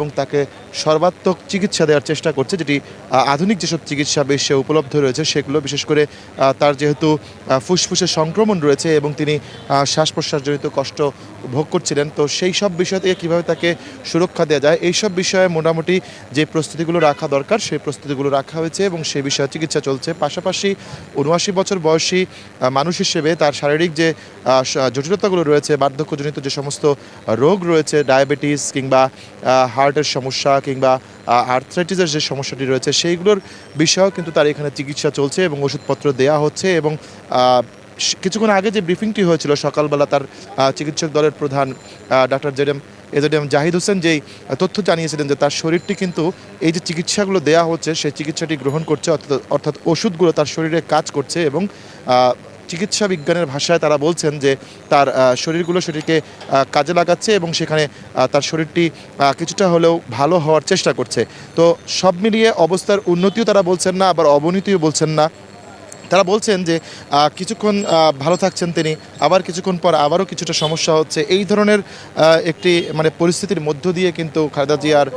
এবং তাকে সর্বাত্মক চিকিৎসা দেওয়ার চেষ্টা করছে, যেটি আধুনিক যেসব চিকিৎসা বিশ্বে উপলব্ধ রয়েছে সেগুলো। বিশেষ করে তার যেহেতু ফুসফুসে সংক্রমণ রয়েছে এবং তিনি শ্বাস-প্রশ্বাসজনিত কষ্ট ভোগ করছিলেন, তো সেই সব বিষয় থেকে কীভাবে তাকে সুরক্ষা দেওয়া যায় এইসব বিষয়ে মোটামুটি যে প্রস্তুতিগুলো রাখা দরকার সেই প্রস্তুতিগুলো রাখা হয়েছে এবং সে বিষয়ে চিকিৎসা চলছে। পাশাপাশি ৭৯ বছর বয়সী মানুষ হিসেবে তার শারীরিক যে জটিলতাগুলো রয়েছে, বার্ধক্যজনিত যে সমস্ত রোগ রয়েছে, ডায়াবেটিস কিংবা হার্টের সমস্যা কিংবা আর্থ্রাইটিসের যে সমস্যাটি রয়েছে সেইগুলোর বিষয়েও কিন্তু তার এখানে চিকিৎসা চলছে এবং ওষুধপত্র দেয়া হচ্ছে। এবং কিছুক্ষণ আগে যে ব্রিফিংটি হয়েছিল সকালবেলা, তার চিকিৎসক দলের প্রধান ডাক্তার এজেডএম জাহিদ হোসেন যেই তথ্য জানিয়েছিলেন যে তার শরীরটি কিন্তু এই যে চিকিৎসাগুলো দেয়া হচ্ছে সেই চিকিৎসাটি গ্রহণ করছে, অর্থাৎ ওষুধগুলো তার শরীরে কাজ করছে। এবং চিকিৎসা বিজ্ঞানের ভাষায় তারা বলছেন যে তার শরীরকে কাজে লাগাচ্ছে এবং সেখানে তার শরীরটি কিছুটা হলেও ভালো হওয়ার চেষ্টা করছে। তো সব মিলিয়ে অবস্থার উন্নতিও তারা বলছেন না, আবার অবনতিও বলছেন না। তারা বলছেন যে কিছুক্ষণ ভালো থাকছেন তিনি, আবার কিছুক্ষণ পর আবারও কিছুটা সমস্যা হচ্ছে। এই ধরনের একটি পরিস্থিতির মধ্য দিয়ে কিন্তু খালেদা জিয়ার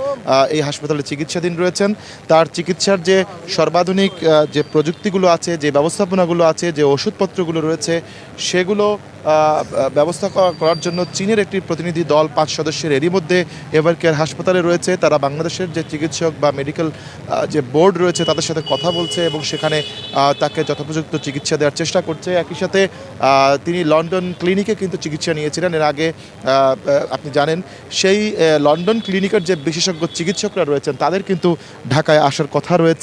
এই হাসপাতালে চিকিৎসাধীন রয়েছেন। তার চিকিৎসার যে সর্বাধুনিক যে প্রযুক্তিগুলো আছে, যে ব্যবস্থাপনাগুলো আছে, যে ওষুধপত্রগুলো রয়েছে সেগুলো ব্যবস্থা করার জন্য চীনের একটি প্রতিনিধি দল ৫ সদস্যের এরই মধ্যে এভার কেয়ার হাসপাতালে রয়েছে। তারা বাংলাদেশের যে চিকিৎসক বা মেডিকেল যে বোর্ড রয়েছে তাদের সাথে কথা বলছে এবং সেখানে তাকে যথোপযুক্ত চিকিৎসা দেওয়ার চেষ্টা করছে। একই সাথে তিনি লন্ডন ক্লিনিকে কিন্তু চিকিৎসা নিয়েছিলেন এর আগে। আপনি জানেন সেই লন্ডন ক্লিনিকের যে বিশেষজ্ঞ চিকিৎসকরা রয়েছেন তাদের কিন্তু ঢাকায় আসার কথা রয়েছে।